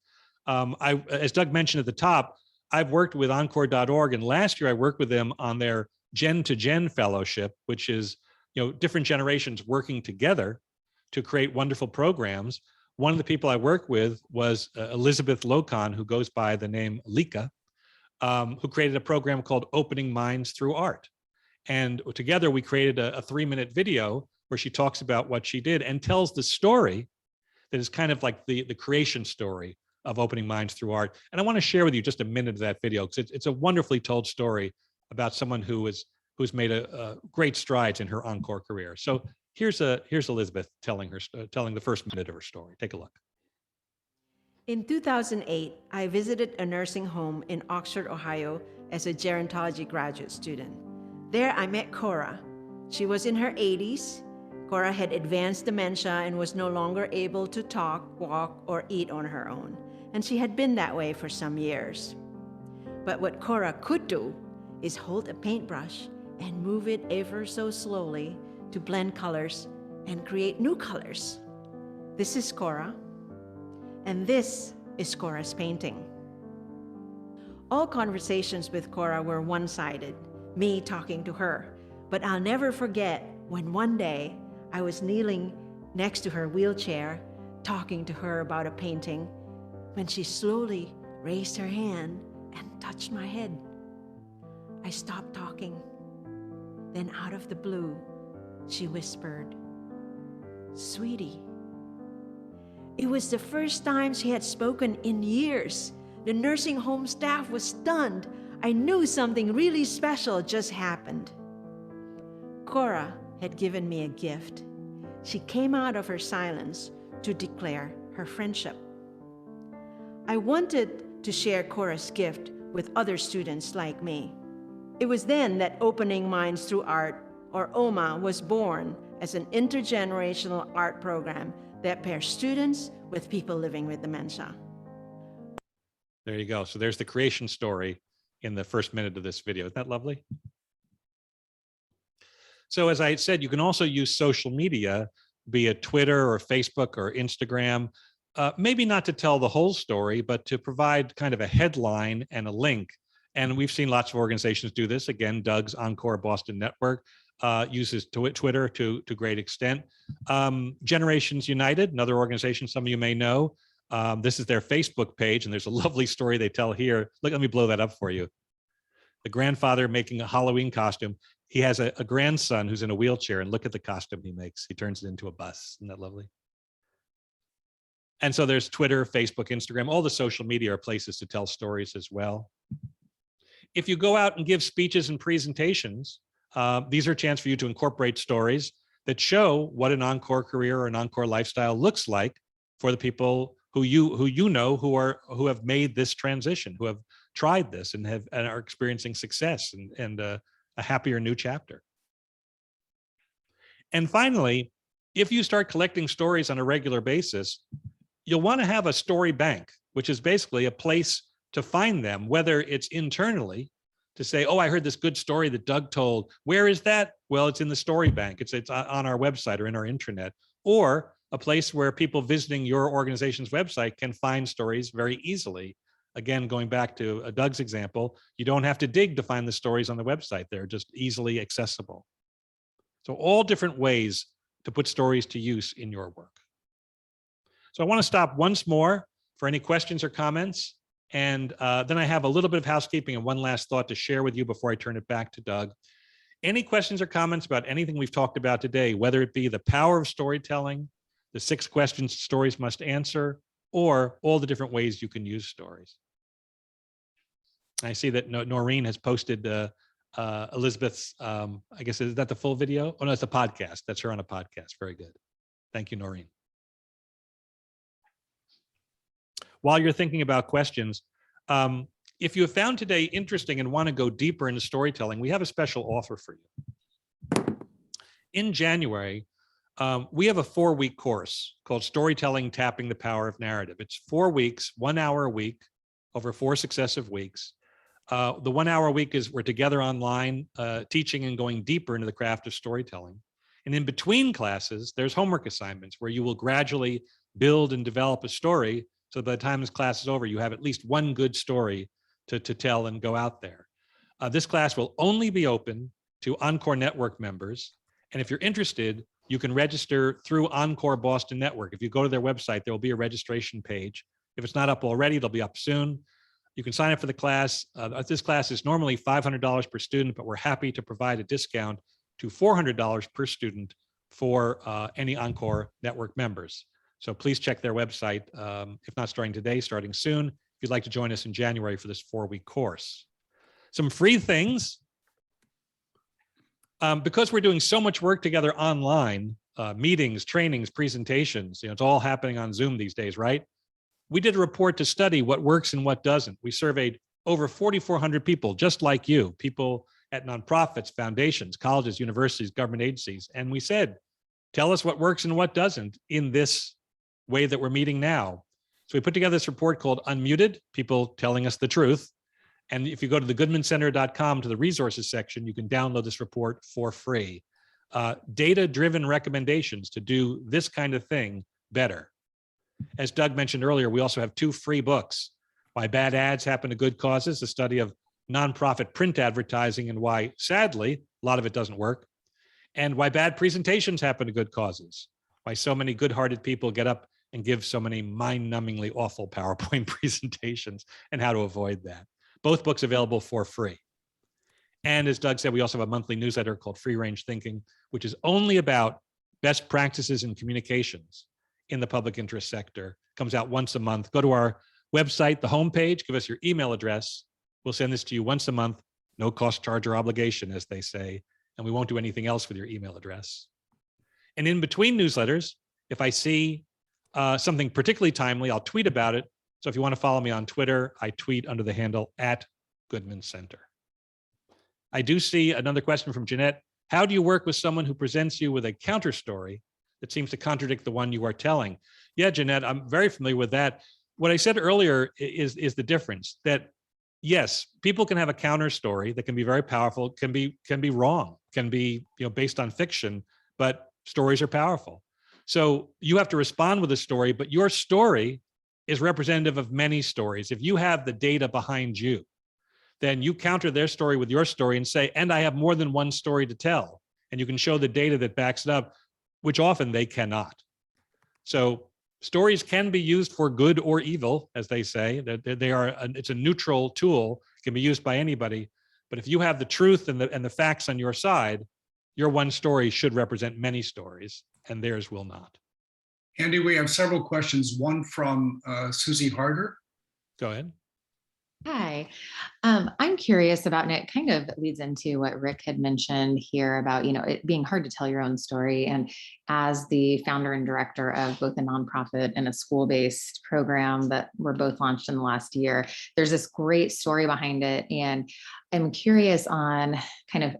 As Doug mentioned at the top, I've worked with Encore.org, and last year I worked with them on their Gen to Gen Fellowship, which is, you know, different generations working together to create wonderful programs. One of the people I worked with was Elizabeth Locon, who goes by the name Lika, who created a program called Opening Minds Through Art. And together we created a 3-minute video where she talks about what she did and tells the story that is kind of like the creation story of Opening Minds Through Art. And I want to share with you just a minute of that video because it's a wonderfully told story about someone who's made a great strides in her encore career. So here's Elizabeth telling the first minute of her story. Take a look. In 2008, I visited a nursing home in Oxford, Ohio as a gerontology graduate student. There I met Cora. She was in her 80s. Cora had advanced dementia and was no longer able to talk, walk, or eat on her own. And she had been that way for some years. But what Cora could do is hold a paintbrush and move it ever so slowly to blend colors and create new colors. This is Cora, and this is Cora's painting. All conversations with Cora were one-sided, me talking to her, but I'll never forget when one day I was kneeling next to her wheelchair, talking to her about a painting, when she slowly raised her hand and touched my head. I stopped talking. Then out of the blue, she whispered, "Sweetie." It was the first time she had spoken in years. The nursing home staff was stunned. I knew something really special just happened. Cora had given me a gift. She came out of her silence to declare her friendship. I wanted to share Cora's gift with other students like me. It was then that Opening Minds Through Art, or OMA, was born as an intergenerational art program that pairs students with people living with dementia. There you go. So there's the creation story in the first minute of this video. Isn't that lovely? So as I said, you can also use social media, be it Twitter or Facebook or Instagram, maybe not to tell the whole story, but to provide kind of a headline and a link. And we've seen lots of organizations do this. Again, Doug's Encore Boston Network uses Twitter to great extent. Generations United, another organization some of you may know. This is their Facebook page, and there's a lovely story they tell here. Look, let me blow that up for you. The grandfather making a Halloween costume. He has a grandson who's in a wheelchair, and look at the costume he makes. He turns it into a bus. Isn't that lovely? And so there's Twitter, Facebook, Instagram. All the social media are places to tell stories as well. If you go out and give speeches and presentations, these are a chance for you to incorporate stories that show what an encore career or an encore lifestyle looks like for the people who you know who have made this transition, who have tried this and are experiencing success and a happier new chapter. And finally, if you start collecting stories on a regular basis, you'll want to have a story bank, which is basically a place to find them, whether it's internally to say, oh, I heard this good story that Doug told. Where is that? Well, it's in the story bank. It's on our website or in our intranet, or a place where people visiting your organization's website can find stories very easily. Again, going back to Doug's example, you don't have to dig to find the stories on the website. They're just easily accessible. So all different ways to put stories to use in your work. So I want to stop once more for any questions or comments. And then I have a little bit of housekeeping and one last thought to share with you before I turn it back to Doug. Any questions or comments about anything we've talked about today, whether it be the power of storytelling, the 6 questions stories must answer, or all the different ways you can use stories. I see that Noreen has posted Elizabeth's, I guess, is that the full video? Oh, no, it's a podcast. That's her on a podcast. Very good. Thank you, Noreen. While you're thinking about questions, if you have found today interesting and want to go deeper into storytelling, we have a special offer for you. In January, we have a 4-week course called Storytelling Tapping the Power of Narrative. It's 4 weeks, 1 hour a week, over 4 successive weeks. The 1 hour a week is we're together online, teaching and going deeper into the craft of storytelling. And in between classes, there's homework assignments where you will gradually build and develop a story. So by the time this class is over, you have at least one good story to tell and go out there. This class will only be open to Encore Network members. And if you're interested, you can register through Encore Boston Network. If you go to their website, there will be a registration page. If it's not up already, it'll be up soon. You can sign up for the class. This class is normally $500 per student, but we're happy to provide a discount to $400 per student for any Encore Network members. So please check their website, if not starting today, starting soon, if you'd like to join us in January for this 4-week course. Some free things. Because we're doing so much work together online, meetings, trainings, presentations, it's all happening on Zoom these days, right? We did a report to study what works and what doesn't. We surveyed over 4,400 people, just like you, people at nonprofits, foundations, colleges, universities, government agencies. And we said, tell us what works and what doesn't in this way that we're meeting now. So we put together this report called Unmuted, people telling us the truth. And if you go to the goodmancenter.com to the resources section, you can download this report for free. Data-driven recommendations to do this kind of thing better. As Doug mentioned earlier, we also have 2 free books, Why Bad Ads Happen to Good Causes, a study of nonprofit print advertising and why, sadly, a lot of it doesn't work, and Why Bad Presentations Happen to Good Causes, why so many good-hearted people get up and give so many mind-numbingly awful PowerPoint presentations and how to avoid that. Both books available for free. And as Doug said, we also have a monthly newsletter called Free Range Thinking, which is only about best practices in communications in the public interest sector. Comes out once a month. Go to our website, the homepage, give us your email address. We'll send this to you once a month, no cost, charge, or obligation, as they say, and we won't do anything else with your email address. And in between newsletters, if I see something particularly timely, I'll tweet about it. So if you want to follow me on Twitter, I tweet under the handle @GoodmanCenter. I do see another question from Jeanette. How do you work with someone who presents you with a counter story that seems to contradict the one you are telling? Yeah, Jeanette, I'm very familiar with that. What I said earlier is the difference, that yes, people can have a counter story that can be very powerful, can be wrong, can be based on fiction, but stories are powerful. So you have to respond with a story, but your story is representative of many stories. If you have the data behind you, then you counter their story with your story and say, and I have more than one story to tell. And you can show the data that backs it up, which often they cannot. So stories can be used for good or evil, as they say. It's a neutral tool, can be used by anybody. But if you have the truth and the facts on your side, your one story should represent many stories, and theirs will not. Andy, we have several questions. One from Susie Harder. Go ahead. Hi, I'm curious about, and it kind of leads into what Rick had mentioned here about, it being hard to tell your own story. And as the founder and director of both a nonprofit and a school-based program that were both launched in the last year, there's this great story behind it. And I'm curious on kind of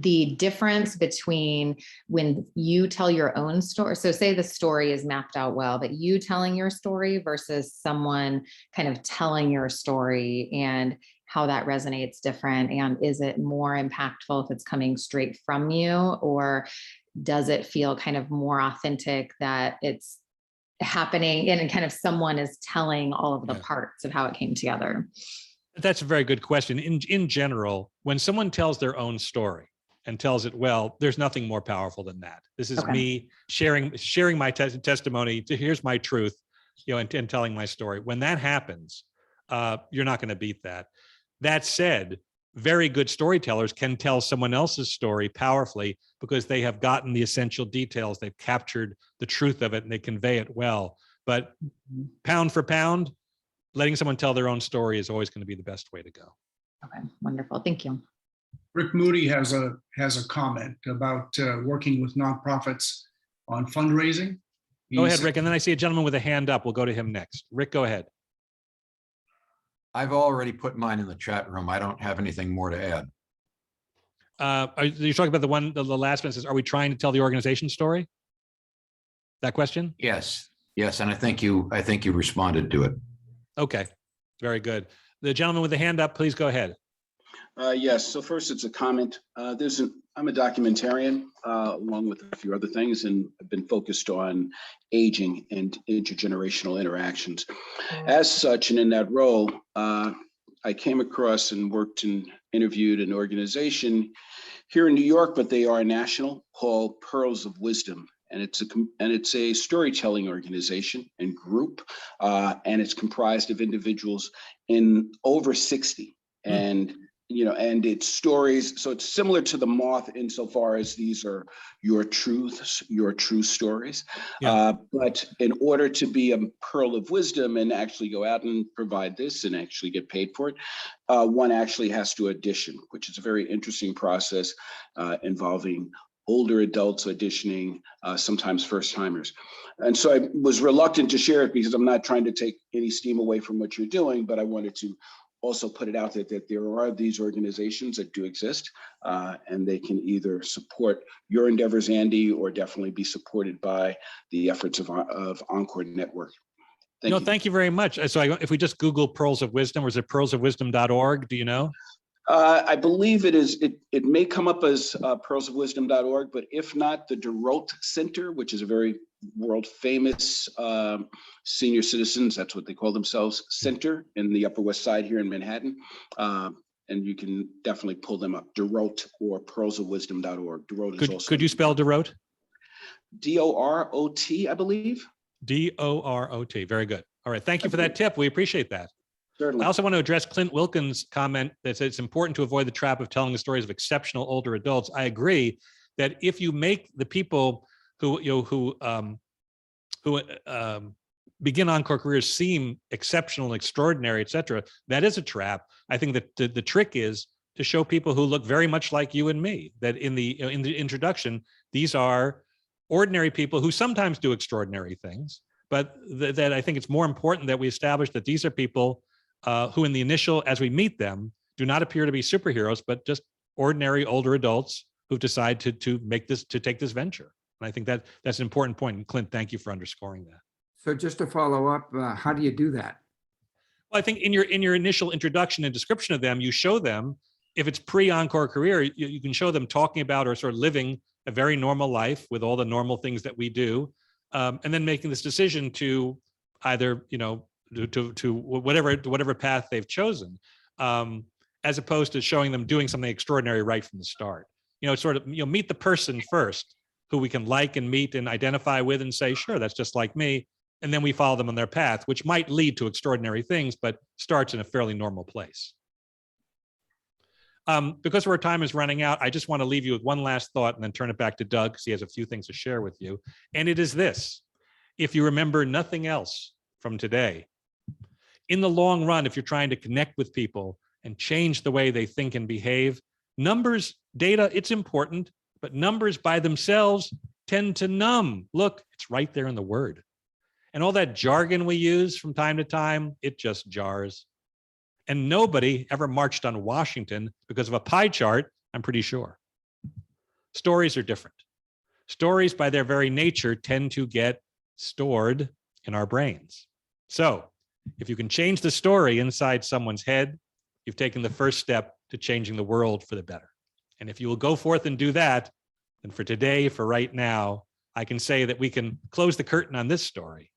the difference between when you tell your own story. So say the story is mapped out well, but you telling your story versus someone kind of telling your story, and how that resonates different. And is it more impactful if it's coming straight from you, or does it feel kind of more authentic that it's happening and kind of someone is telling all of the parts of how it came together? That's a very good question. In general, when someone tells their own story and tells it well, there's nothing more powerful than that. This is me sharing my testimony. Here's my truth, and telling my story. When that happens, you're not going to beat that. That said, very good storytellers can tell someone else's story powerfully because they have gotten the essential details. They've captured the truth of it and they convey it well. But pound for pound, letting someone tell their own story is always going to be the best way to go. Okay, wonderful. Thank you. Rick Moody has a comment about working with nonprofits on fundraising. Go ahead, Rick. And then I see a gentleman with a hand up. We'll go to him next. Rick, go ahead. I've already put mine in the chat room. I don't have anything more to add. Are you talking about the last one that says, are we trying to tell the organization story? That question? Yes. Yes. And I think you responded to it. Okay. Very good. The gentleman with the hand up, please go ahead. Yes. So first, it's a comment. I'm a documentarian, along with a few other things, and I've been focused on aging and intergenerational interactions. As such, and in that role, I came across and worked and interviewed an organization here in New York, but they are national, called Pearls of Wisdom. And it's a storytelling organization and group, and it's comprised of individuals in over 60. And and it's stories. So it's similar to the Moth insofar as these are your truths, your true stories. But in order to be a pearl of wisdom and actually go out and provide this and actually get paid for it, one actually has to audition, which is a very interesting process involving older adults auditioning, sometimes first timers. And so I was reluctant to share it because I'm not trying to take any steam away from what you're doing, but I wanted to also put it out there that there are these organizations that do exist, and they can either support your endeavors, Andy, or definitely be supported by the efforts of Encore Network. Thank you very much. So if we just Google Pearls of Wisdom, or is it pearlsofwisdom.org? Do you know? I believe it is. It may come up as pearlsofwisdom.org, but if not, the DeRote Center, which is a very world famous senior citizens, that's what they call themselves, center in the Upper West Side here in Manhattan. And you can definitely pull them up, DeRote or pearlsofwisdom.org. DeRote is also. Could you spell DeRote? D-O-R-O-T, I believe. D-O-R-O-T. Very good. All right. Thank you for that tip. We appreciate that. Certainly. I also want to address Clint Wilkins' comment that says it's important to avoid the trap of telling the stories of exceptional older adults. I agree that if you make the people who begin Encore careers seem exceptional, extraordinary, et cetera, that is a trap. I think that the trick is to show people who look very much like you and me, that in the introduction, these are ordinary people who sometimes do extraordinary things, but that I think it's more important that we establish that these are people who in the initial, as we meet them, do not appear to be superheroes, but just ordinary older adults who've decided to take this venture. And I think that's an important point. And Clint, thank you for underscoring that. So just to follow up, how do you do that? Well, I think in your initial introduction and description of them, you show them, if it's pre-Encore career, you can show them talking about or sort of living a very normal life with all the normal things that we do, and then making this decision to either, to whatever path they've chosen, as opposed to showing them doing something extraordinary right from the start. Meet the person first, who we can like and meet and identify with and say, sure, that's just like me. And then we follow them on their path, which might lead to extraordinary things, but starts in a fairly normal place. Because our time is running out, I just want to leave you with one last thought and then turn it back to Doug, because he has a few things to share with you. And it is this: if you remember nothing else from today, in the long run, if you're trying to connect with people and change the way they think and behave, numbers, data, it's important, but numbers by themselves tend to numb. Look, it's right there in the word. And all that jargon we use from time to time, it just jars. And nobody ever marched on Washington because of a pie chart, I'm pretty sure. Stories are different. Stories by their very nature tend to get stored in our brains. So if you can change the story inside someone's head, you've taken the first step to changing the world for the better. And if you will go forth and do that, then for today, for right now, I can say that we can close the curtain on this story,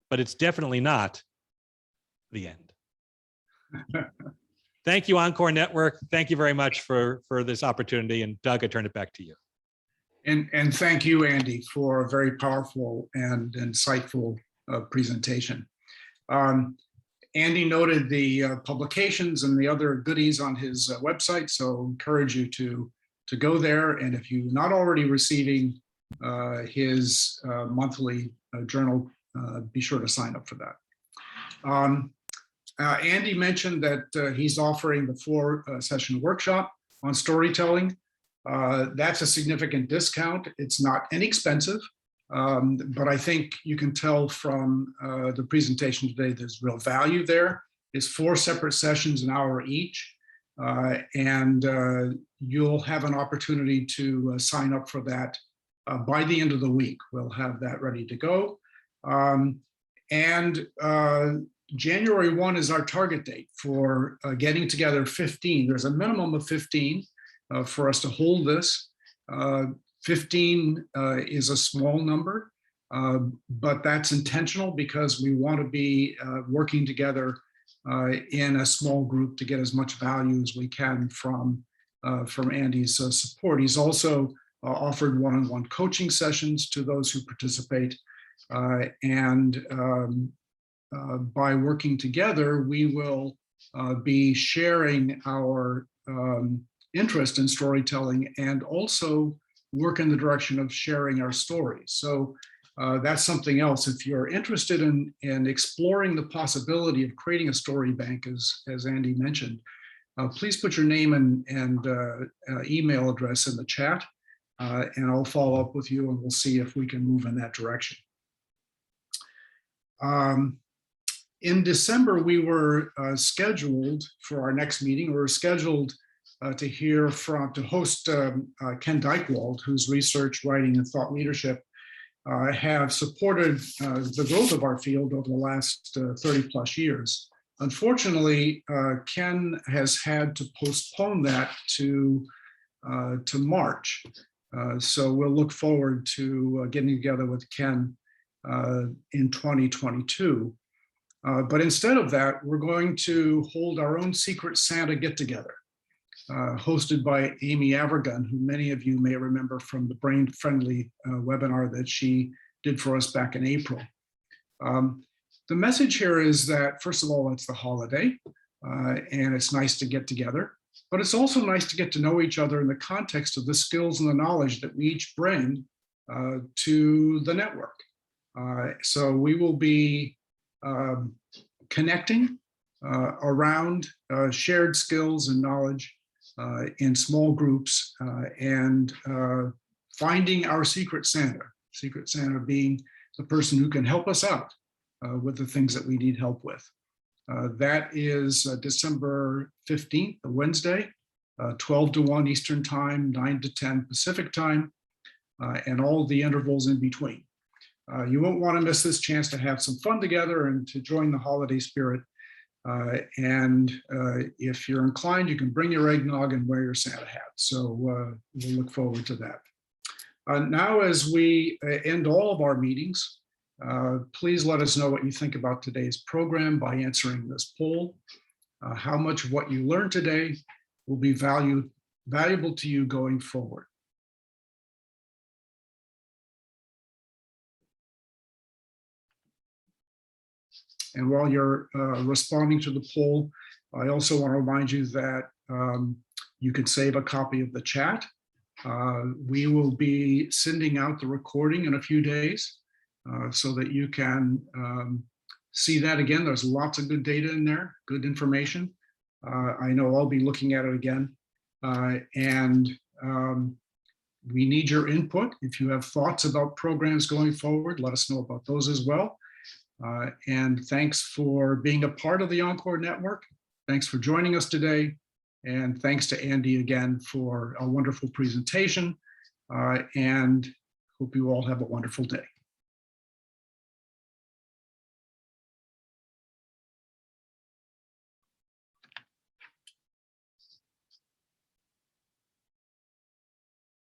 but it's definitely not the end. Thank you, Encore Network. Thank you very much for this opportunity. And Doug, I turn it back to you. And thank you, Andy, for a very powerful and insightful presentation. Andy noted the publications and the other goodies on his website, so encourage you to go there. And if you're not already receiving his monthly journal, be sure to sign up for that. Andy mentioned that he's offering the 4-session workshop on storytelling. That's a significant discount. It's not inexpensive, but I think you can tell from the presentation today, there's real value there. It's 4 separate sessions, an hour each, and you'll have an opportunity to sign up for that by the end of the week. We'll have that ready to go. January 1 is our target date for getting together 15. There's a minimum of 15 for us to hold this. 15 is a small number, but that's intentional because we want to be working together in a small group to get as much value as we can from Andy's support. He's also offered one-on-one coaching sessions to those who participate, by working together, we will be sharing our interest in storytelling and also work in the direction of sharing our stories. So that's something else. If you're interested in exploring the possibility of creating a story bank, as Andy mentioned, please put your name and email address in the chat, and I'll follow up with you and we'll see if we can move in that direction. In December, we were scheduled for our next meeting. We were scheduled to host Ken Dykewald, whose research, writing, and thought leadership have supported the growth of our field over the last 30 plus years. Unfortunately, Ken has had to postpone that to March. So we'll look forward to getting together with Ken in 2022. But instead of that, we're going to hold our own Secret Santa get-together, hosted by Amy Avergun, who many of you may remember from the Brain Friendly webinar that she did for us back in April. The message here is that, first of all, it's the holiday, and it's nice to get together, but it's also nice to get to know each other in the context of the skills and the knowledge that we each bring to the network. So we will be connecting around shared skills and knowledge in small groups and finding our Secret Santa being the person who can help us out with the things that we need help with. That is December 15th, a Wednesday, 12 to 1 Eastern Time, 9 to 10 Pacific Time, and all the intervals in between. You won't want to miss this chance to have some fun together and to join the holiday spirit. If you're inclined, you can bring your eggnog and wear your Santa hat. So we'll look forward to that. Now, as we end all of our meetings, please let us know what you think about today's program by answering this poll. How much of what you learned today will be valuable to you going forward? And while you're responding to the poll, I also want to remind you that you can save a copy of the chat. We will be sending out the recording in a few days so that you can see that again. There's lots of good data in there, good information. I know I'll be looking at it again. We need your input. If you have thoughts about programs going forward, let us know about those as well. And thanks for being a part of the Encore Network. Thanks for joining us today. And thanks to Andy again for a wonderful presentation and hope you all have a wonderful day.